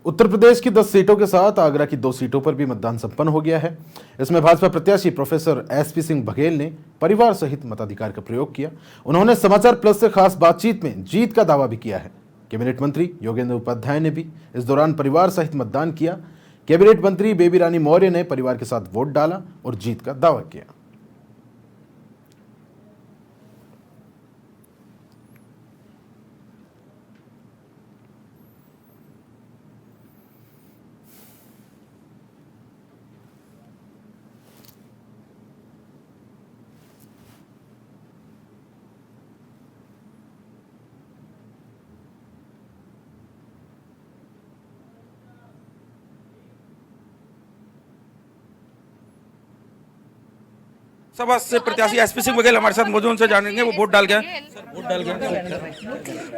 उत्तर प्रदेश की 10 सीटों के साथ आगरा की 2 सीटों पर भी मतदान संपन्न हो गया है। इसमें भाजपा प्रत्याशी प्रोफेसर एसपी सिंह बघेल ने परिवार सहित मताधिकार का प्रयोग किया। उन्होंने समाचार प्लस से खास बातचीत में जीत का दावा भी किया है। कैबिनेट मंत्री योगेंद्र उपाध्याय ने भी इस दौरान परिवार सहित मतदान किया। कैबिनेट मंत्री बेबी रानी मौर्य ने परिवार के साथ वोट डाला और जीत का दावा किया। सभा से प्रत्याशी एसपी सिंह बघेल हमारे साथ मौजूद, उनसे जानेंगे वो वोट डाल गया।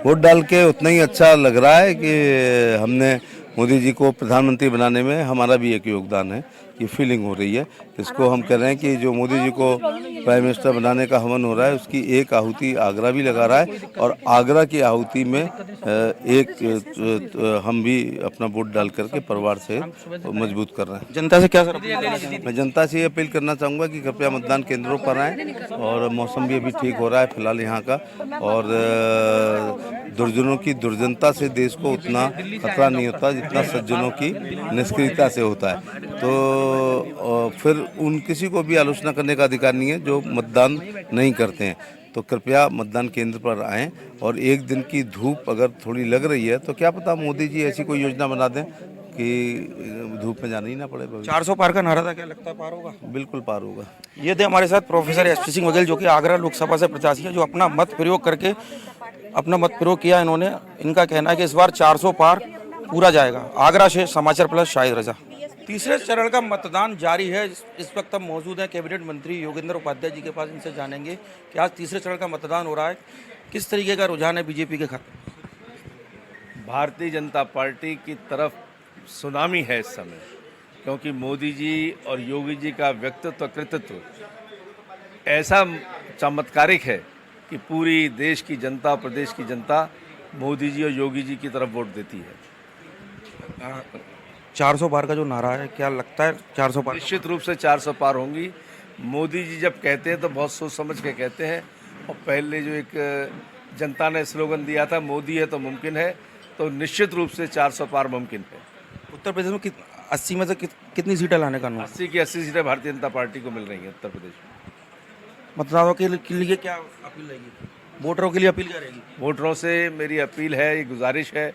वोट डाल के उतना ही अच्छा लग रहा है कि हमने मोदी जी को प्रधानमंत्री बनाने में हमारा भी एक योगदान है। ये फीलिंग हो रही है। इसको हम कह रहे हैं कि जो मोदी जी को प्राइम मिनिस्टर बनाने का हवन हो रहा है उसकी एक आहुति आगरा भी लगा रहा है और आगरा की आहुति में हम भी अपना वोट डाल करके परिवार से मजबूत कर रहे हैं। जनता से क्या सर? मैं जनता से ये अपील करना चाहूँगा कि कृपया मतदान केंद्रों पर आएँ और मौसम भी अभी ठीक हो रहा है फिलहाल यहाँ का, और दुर्जनों की दुर्जनता से देश को उतना खतरा नहीं होता जितना सज्जनों की निष्क्रियता से होता है। तो फिर उन किसी को भी आलोचना करने का अधिकार नहीं है जो मतदान नहीं करते हैं। तो कृपया मतदान केंद्र पर आएँ और एक दिन की धूप अगर थोड़ी लग रही है तो क्या पता मोदी जी ऐसी कोई योजना बना दें कि धूप में जाना ही ना पड़े। 400 पार का नारा था, क्या लगता है पार होगा? बिल्कुल पार होगा। ये थे हमारे साथ प्रोफेसर एसपी सिंह बघेल जो कि आगरा लोकसभा से प्रत्याशी है, जो अपना मत प्रयोग करके अपना मत प्रयोग किया इन्होंने। इनका कहना है कि इस बार 400 पार पूरा जाएगा। आगरा से समाचार प्लस शाहिद रजा। तीसरे चरण का मतदान जारी है। इस वक्त हम मौजूद हैं कैबिनेट मंत्री योगेंद्र उपाध्याय जी के पास। इनसे जानेंगे कि आज तीसरे चरण का मतदान हो रहा है, किस तरीके का रुझान है बीजेपी के खाते? भारतीय जनता पार्टी की तरफ सुनामी है इस समय, क्योंकि मोदी जी और योगी जी का व्यक्तित्व कृतित्व ऐसा चमत्कारिक है कि पूरी देश की जनता, प्रदेश की जनता मोदी जी और योगी जी की तरफ वोट देती है। 400 पार का जो नारा है, क्या लगता है 400 पार? निश्चित रूप से 400 पार होंगी। मोदी जी जब कहते हैं तो बहुत सोच समझ के कहते हैं, और पहले जो एक जनता ने स्लोगन दिया था मोदी है तो मुमकिन है, तो निश्चित रूप से 400 पार मुमकिन है। उत्तर प्रदेश में 80 में से कितनी सीटें लाने का? 80 की 80 सीटें भारतीय जनता पार्टी को मिल रही हैं उत्तर प्रदेश में। मतदाताओं के लिए क्या अपील रहेगी? वोटरों के लिए अपील क्या रहेगी? वोटरों से मेरी अपील है, ये गुजारिश है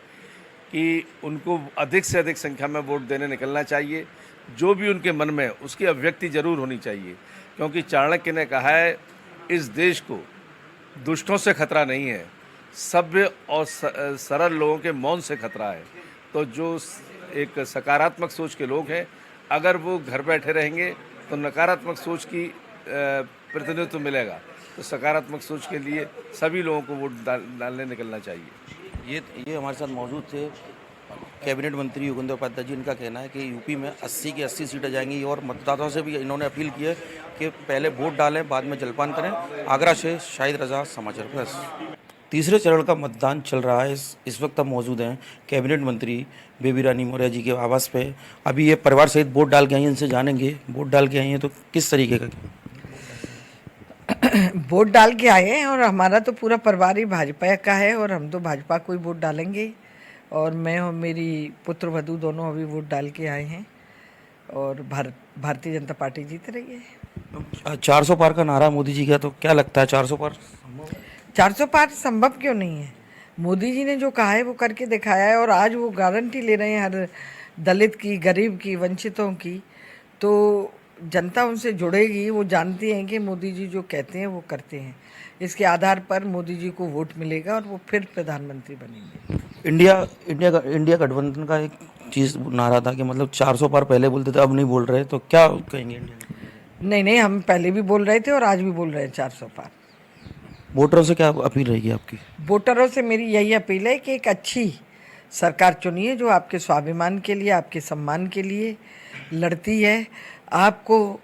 कि उनको अधिक से अधिक संख्या में वोट देने निकलना चाहिए। जो भी उनके मन में उसकी अभिव्यक्ति जरूर होनी चाहिए, क्योंकि चाणक्य ने कहा है इस देश को दुष्टों से खतरा नहीं है, सभ्य और सरल लोगों के मौन से खतरा है। तो जो एक सकारात्मक सोच के लोग हैं, अगर वो घर बैठे रहेंगे तो नकारात्मक सोच की प्रतिनिधित्व मिलेगा। तो सकारात्मक सोच के लिए सभी लोगों को वोट डालने निकलना चाहिए। ये हमारे साथ मौजूद थे कैबिनेट मंत्री योगेंद्र उपाध्याय जी। इनका कहना है कि यूपी में 80 की 80 सीटें जाएंगी, और मतदाताओं से भी इन्होंने अपील की है कि पहले वोट डालें, बाद में जलपान करें। आगरा से शाहिद रजा, समाचार प्लस। तीसरे चरण का मतदान चल रहा है। इस वक्त हम मौजूद हैं कैबिनेट मंत्री बेबी रानी मौर्य जी के आवास पे। अभी ये परिवार सहित वोट डाल के आई हैं, इनसे जानेंगे वोट डाल के आई हैं तो किस तरीके का? वोट डाल के आए हैं, और हमारा तो पूरा परिवार ही भाजपा का है, और हम तो भाजपा को ही वोट डालेंगे। और मैं और मेरी पुत्र वधू दोनों अभी वोट डाल के आए हैं, और भारतीय जनता पार्टी जीत रही है। 400 पार का नारा मोदी जी का, तो क्या लगता है 400 पार? 400 पार संभव क्यों नहीं है? मोदी जी ने जो कहा है वो करके दिखाया है, और आज वो गारंटी ले रहे हैं हर दलित की, गरीब की, वंचितों की। तो जनता उनसे जुड़ेगी। वो जानती हैं कि मोदी जी जो कहते हैं वो करते हैं। इसके आधार पर मोदी जी को वोट मिलेगा और वो फिर प्रधानमंत्री बनेंगे। इंडिया गठबंधन का एक चीज़ नारा था कि मतलब 400 पार पहले बोलते थे, अब नहीं बोल रहे, तो क्या कहेंगे इंडिया? नहीं, हम पहले भी बोल रहे थे और आज भी बोल रहे हैं 400 पार। वोटरों से क्या अपील रहेगी आपकी? वोटरों से मेरी यही अपील है कि एक अच्छी सरकार चुनिए जो आपके स्वाभिमान के लिए, आपके सम्मान के लिए लड़ती है, आपको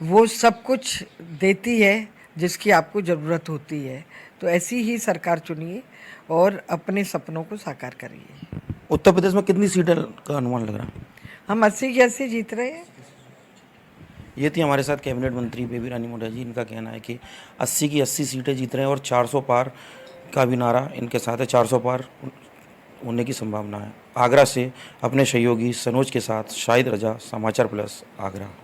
वो सब कुछ देती है जिसकी आपको ज़रूरत होती है। तो ऐसी ही सरकार चुनिए और अपने सपनों को साकार करिए। उत्तर प्रदेश में कितनी सीटें का अनुमान लग रहा है? हम 80 की 80 जीत रहे हैं। ये थी हमारे साथ कैबिनेट मंत्री बेबी रानी मौर्य जी। इनका कहना है कि 80 की 80 सीटें जीत रहे हैं और 400 पार का भी नारा इनके साथ है। 400 पार होने की संभावना है। आगरा से अपने सहयोगी सनोज के साथ शाहिद रजा, समाचार प्लस, आगरा।